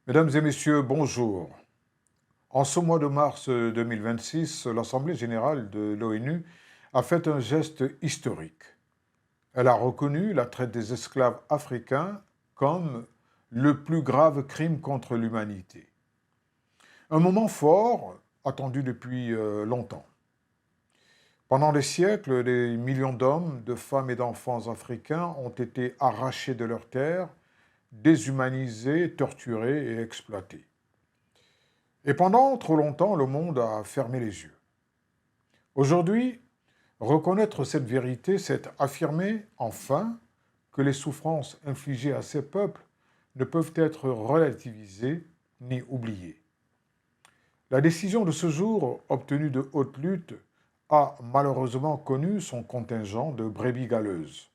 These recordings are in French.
Mesdames et messieurs, bonjour. En ce mois de mars 2026, l'Assemblée générale de l'ONU a fait un geste historique. Elle a reconnu la traite des esclaves africains comme le plus grave crime contre l'humanité. Un moment fort attendu depuis longtemps. Pendant des siècles, des millions d'hommes, de femmes et d'enfants africains ont été arrachés de leurs terres, déshumanisés, torturés et exploités. Et pendant trop longtemps, le monde a fermé les yeux. Aujourd'hui, reconnaître cette vérité, c'est affirmer, enfin, que les souffrances infligées à ces peuples ne peuvent être relativisées ni oubliées. La décision de ce jour, obtenue de haute lutte, a malheureusement connu son contingent de brebis galeuses.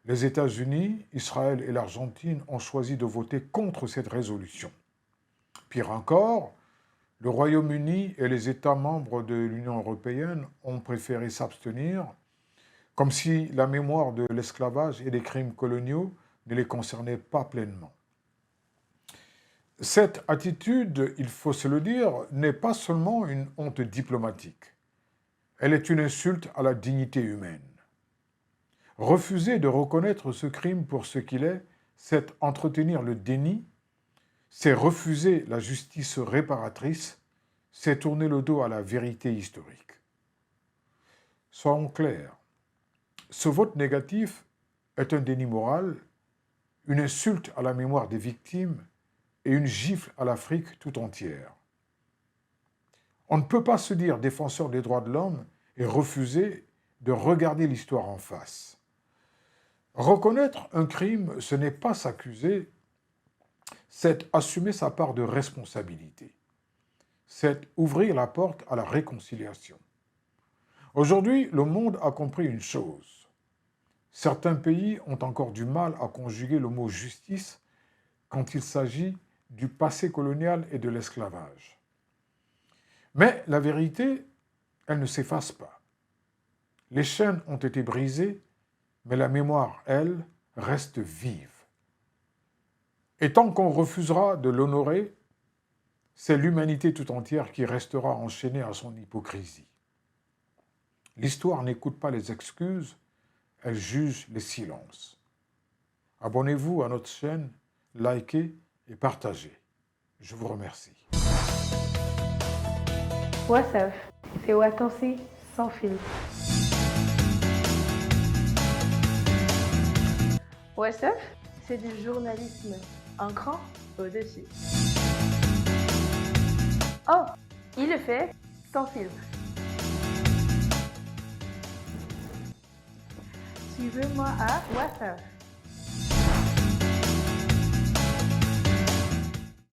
Les États-Unis, Israël et l'Argentine ont choisi de voter contre cette résolution. Pire encore, le Royaume-Uni et les États membres de l'Union européenne ont préféré s'abstenir, comme si la mémoire de l'esclavage et des crimes coloniaux ne les concernait pas pleinement. Cette attitude, il faut se le dire, n'est pas seulement une honte diplomatique. Elle est une insulte à la dignité humaine. Refuser de reconnaître ce crime pour ce qu'il est, c'est entretenir le déni, c'est refuser la justice réparatrice, c'est tourner le dos à la vérité historique. Soyons clairs, ce vote négatif est un déni moral, une insulte à la mémoire des victimes et une gifle à l'Afrique tout entière. On ne peut pas se dire défenseur des droits de l'homme et refuser de regarder l'histoire en face. Reconnaître un crime, ce n'est pas s'accuser, c'est assumer sa part de responsabilité. C'est ouvrir la porte à la réconciliation. Aujourd'hui, le monde a compris une chose. Certains pays ont encore du mal à conjuguer le mot justice quand il s'agit du passé colonial et de l'esclavage. Mais la vérité, elle ne s'efface pas. Les chaînes ont été brisées, mais la mémoire, elle, reste vive. Et tant qu'on refusera de l'honorer, c'est l'humanité tout entière qui restera enchaînée à son hypocrisie. L'histoire n'écoute pas les excuses, elle juge les silences. Abonnez-vous à notre chaîne, likez et partagez. Je vous remercie. WhatsApp, c'est Watansi sans fil. WhatsApp, c'est du journalisme un cran au-dessus. Oh, il le fait sans filtre. Suivez-moi à WhatsApp.